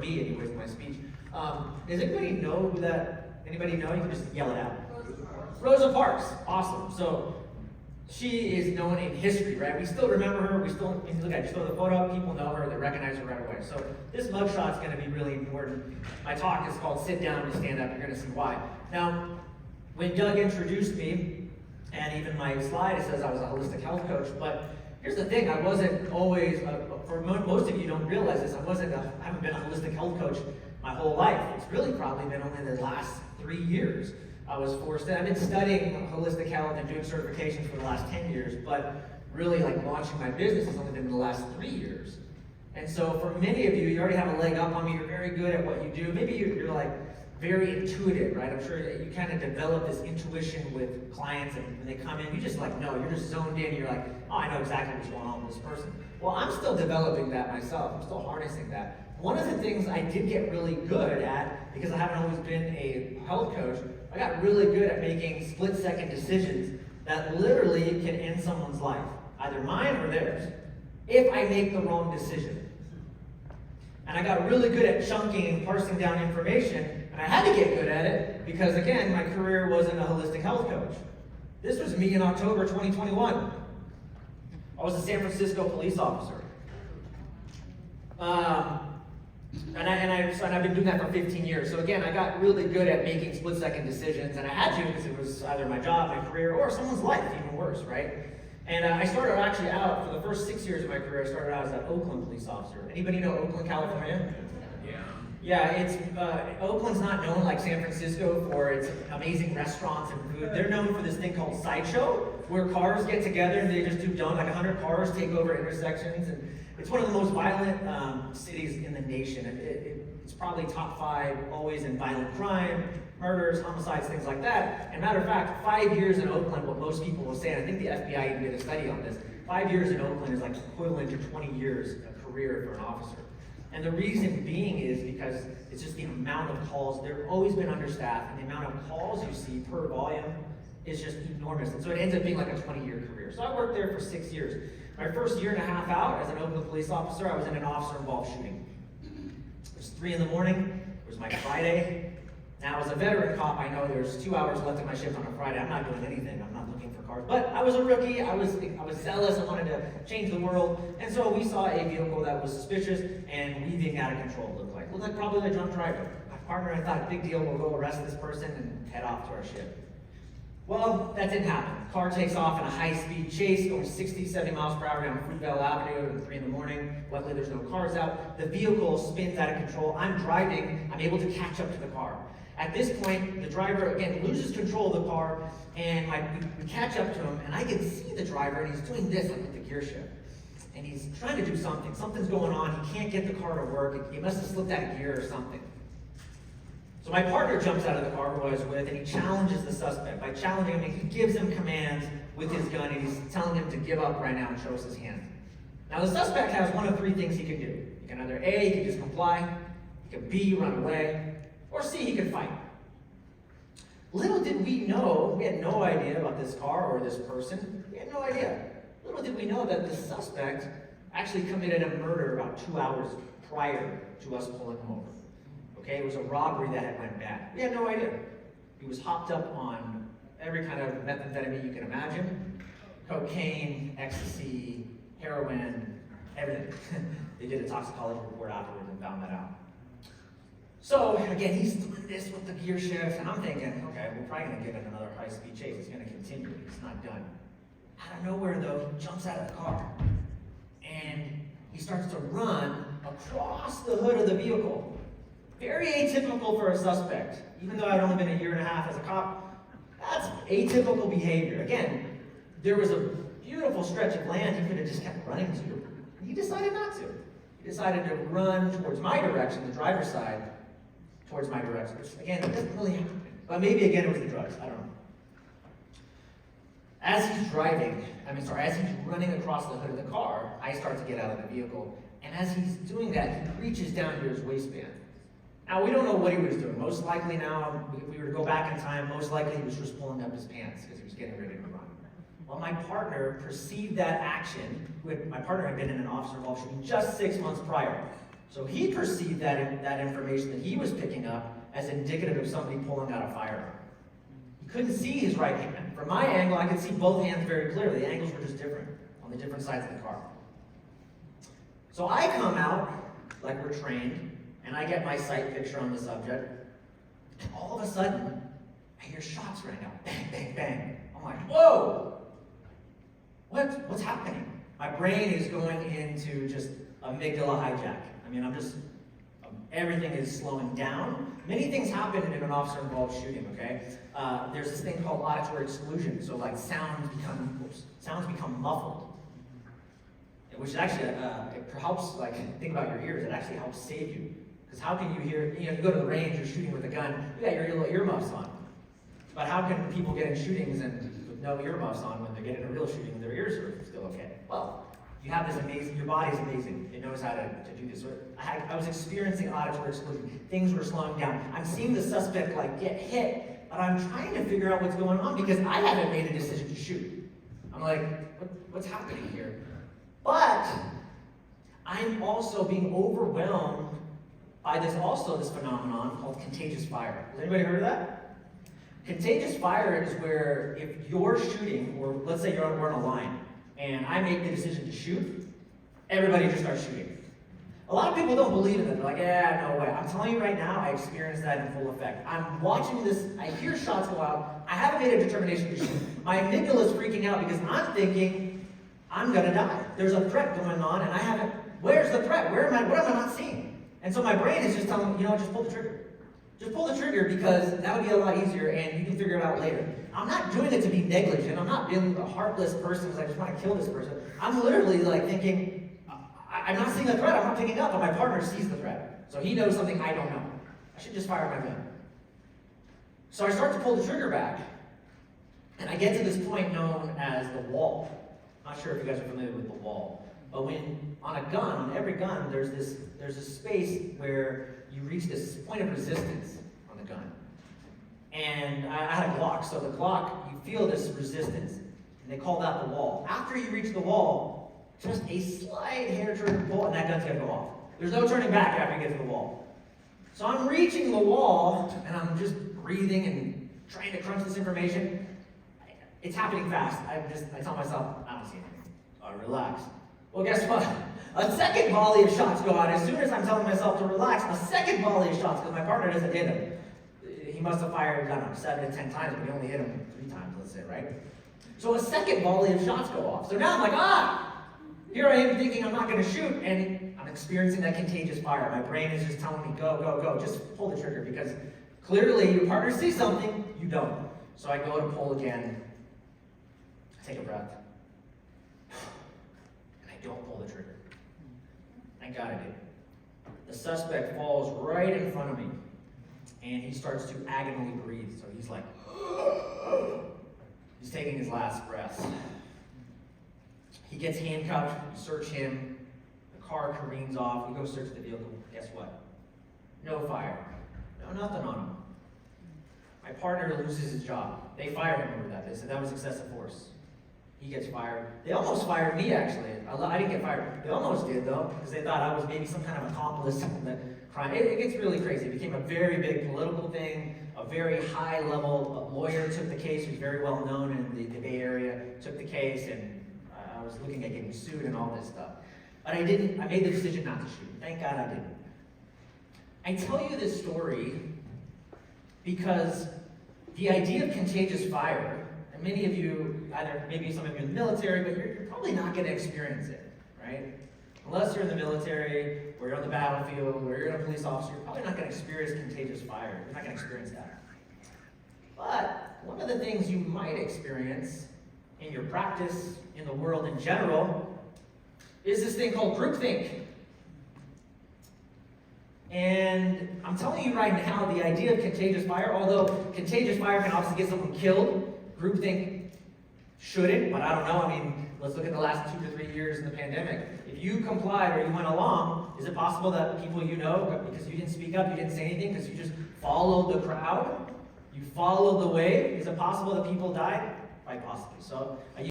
me anyways in my speech. Does anybody know who anybody know? You can just yell it out. Rosa Parks, awesome. So she is known in history, right? We still remember her. We still, if you look at it, just throw the photo up, people know her, they recognize her right away. So this mugshot's going to be really important. My talk is called Sit Down and Stand Up. You're going to see why. Now, when Doug introduced me, and even my slide, it says I was a holistic health coach, but here's the thing, I wasn't always, for most of you don't realize this, I haven't been a holistic health coach my whole life. It's really probably been only the last 3 years. I was forced to, I've been studying holistic health and doing certifications for the last 10 years, but really like launching my business has only been the last 3 years. And so for many of you, you already have a leg up on me, you're very good at what you do. Maybe you're like very intuitive, right? I'm sure that you kind of develop this intuition with clients, and when they come in, you just like know, you're just zoned in, you're like, oh, I know exactly what's going on with this person. Well, I'm still developing that myself, I'm still harnessing that. One of the things I did get really good at, because I haven't always been a health coach, I got really good at making split-second decisions that literally can end someone's life, either mine or theirs, if I make the wrong decision. And I got really good at chunking and parsing down information, and I had to get good at it because, again, my career wasn't a holistic health coach. This was me in October 2021. I was a San Francisco police officer. And I've been doing that for 15 years. So again, I got really good at making split-second decisions, and I had to because it was either my job, my career, or someone's life, even worse, right? And I started actually out, for the first 6 years of my career, I started out as an Oakland police officer. Anybody know Oakland, California? Yeah, it's, Oakland's not known like San Francisco for its amazing restaurants and food. They're known for this thing called Sideshow, where cars get together and they just do like 100 cars take over intersections. And it's one of the most violent cities in the nation. It's probably top 5 always in violent crime, murders, homicides, things like that. And matter of fact, 5 years in Oakland, what most people will say, and I think the FBI even did a study on this, 5 years in Oakland is like equivalent to 20 years of career for an officer. And the reason being is because it's just the amount of calls. They've always been understaffed, and the amount of calls you see per volume is just enormous. And so it ends up being like a 20-year career. So I worked there for 6 years. My first year and a half out as an Oakland police officer, I was in an officer-involved shooting. It was 3 in the morning. It was my Friday. Now, as a veteran cop, I know there's 2 hours left in my shift on a Friday. I'm not doing anything. I'm not looking for cars. But I was a rookie. I was zealous. I wanted to change the world. And so we saw a vehicle that was suspicious and weaving out of control, it looked like. It looked like probably a drunk driver. My partner and I thought, big deal, we'll go arrest this person and head off to our shift. Well, that didn't happen. The car takes off in a high-speed chase, going 60, 70 miles per hour down Fruitvale Avenue at 3 in the morning. Luckily, there's no cars out. The vehicle spins out of control. I'm driving. I'm able to catch up to the car. At this point, the driver, again, loses control of the car, and we catch up to him, and I can see the driver, and he's doing this, like with the gear shift. And he's trying to do something. Something's going on. He can't get the car to work. He must have slipped out of gear or something. So my partner jumps out of the car who I was with, and he challenges the suspect. By challenging him, he gives him commands with his gun, and he's telling him to give up right now and show us his hand. Now the suspect has one of 3 things he can do. He can either A, he can just comply, he can B, run away, or C, he can fight. Little did we know, we had no idea about this car or this person. We had no idea. Little did we know that the suspect actually committed a murder about 2 hours prior to us pulling him over. Okay, it was a robbery that had went bad. We had no idea. He was hopped up on every kind of methamphetamine you can imagine. Cocaine, ecstasy, heroin, everything. They did a toxicology report afterwards and found that out. So again, he's doing this with the gear shift, and I'm thinking, okay, we're probably gonna get in another high-speed chase. It's gonna continue, it's not done. Out of nowhere though, he jumps out of the car, and he starts to run across the hood of the vehicle. Very atypical for a suspect. Even though I'd only been a year and a half as a cop, that's atypical behavior. Again, there was a beautiful stretch of land he could have just kept running to. He decided not to. He decided to run towards my direction, the driver's side, towards my direction. Which, again, it doesn't really happen. But maybe again it was the drugs, I don't know. As he's running across the hood of the car, I start to get out of the vehicle. And as he's doing that, he reaches down to his waistband. Now, we don't know what he was doing. Most likely now, if we were to go back in time, most likely he was just pulling up his pants because he was getting ready to run. Well, my partner perceived that action. My partner had been in an officer-involved shooting just 6 months prior. So he perceived that information that he was picking up as indicative of somebody pulling out a firearm. He couldn't see his right hand. From my angle, I could see both hands very clearly. The angles were just different on the different sides of the car. So I come out, like we're trained, and I get my sight picture on the subject, and all of a sudden, I hear shots ring out. Bang, bang, bang. I'm like, whoa! What's happening? My brain is going into just amygdala hijack. I mean, everything is slowing down. Many things happen in an officer-involved shooting, okay? There's this thing called auditory exclusion. So like sounds become muffled. Which actually, it helps, like, think about your ears. It actually helps save you. Because how can you hear, you go to the range, you're shooting with a gun, you got your little earmuffs on. But how can people get in shootings and with no earmuffs on when they get in a real shooting, their ears are still okay? Well, you have this amazing, your body's amazing. It knows how to do this. So I was experiencing auditory exclusion. Things were slowing down. I'm seeing the suspect like get hit, but I'm trying to figure out what's going on because I haven't made a decision to shoot. I'm like, what's happening here? But I'm also being overwhelmed by this phenomenon called contagious fire. Has anybody heard of that? Contagious fire is where if you're shooting, or let's say we're on a line, and I make the decision to shoot, everybody just starts shooting. A lot of people don't believe in it. They're like, yeah, no way. I'm telling you right now, I experienced that in full effect. I'm watching this, I hear shots go out, I haven't made a determination to shoot. My amygdala is freaking out because I'm thinking, I'm gonna die. There's a threat going on, and where's the threat? What am I not seeing? And so my brain is just telling me, just pull the trigger. Just pull the trigger because that would be a lot easier and you can figure it out later. I'm not doing it to be negligent. I'm not being a heartless person because I just want to kill this person. I'm literally like thinking, I'm not seeing the threat, I'm not picking up, but my partner sees the threat. So he knows something I don't know. I should just fire my gun. So I start to pull the trigger back, and I get to this point known as the wall. Not sure if you guys are familiar with the wall, but on every gun, there's a space where you reach this point of resistance on the gun. And I had a Glock, so the Glock, you feel this resistance, and they call that the wall. After you reach the wall, just a slight hair turn pull, and that gun's gonna go off. There's no turning back after you get to the wall. So I'm reaching the wall, and I'm just breathing and trying to crunch this information. It's happening fast. I tell myself, I don't see anything. Relax. Well, guess what? A second volley of shots go out. As soon as I'm telling myself to relax, a second volley of shots, because my partner doesn't hit him. He must have fired, 7 to 10 times, but he only hit him 3 times, let's say, right? So a second volley of shots go off. So now I'm like, here I am thinking I'm not going to shoot, and I'm experiencing that contagious fire. My brain is just telling me, go, go, go. Just pull the trigger, because clearly your partner sees something, you don't. So I go to pull again. I take a breath. And I don't pull the trigger. Thank God I did. The suspect falls right in front of me, and he starts to agonally breathe. So he's like, he's taking his last breath. He gets handcuffed, we search him, the car careens off, we go search the vehicle. Guess what? No fire. No, nothing on him. My partner loses his job. They fire him over that. They said that was excessive force. He gets fired. They almost fired me, actually. I didn't get fired. They almost did, though, because they thought I was maybe some kind of accomplice in the crime. It gets really crazy. It became a very big political thing. A very high-level lawyer took the case, who's very well known in the Bay Area, took the case, and I was looking at getting sued and all this stuff. But I didn't. I made the decision not to shoot. Thank God I didn't. I tell you this story because the idea of contagious fire, and many of you, maybe some of you in the military, but you're probably not going to experience it, right? Unless you're in the military, or you're on the battlefield, or you're a police officer, you're probably not going to experience contagious fire. You're not going to experience that. But one of the things you might experience in your practice, in the world in general, is this thing called groupthink. And I'm telling you right now, the idea of contagious fire, although contagious fire can obviously get someone killed, groupthink shouldn't, but I don't know. I mean, let's look at the last 2 to 3 years in the pandemic. If you complied or you went along, is it possible that people you know, because you didn't speak up, you didn't say anything, because you just followed the crowd, you followed the wave, is it possible that people died? Quite possibly. So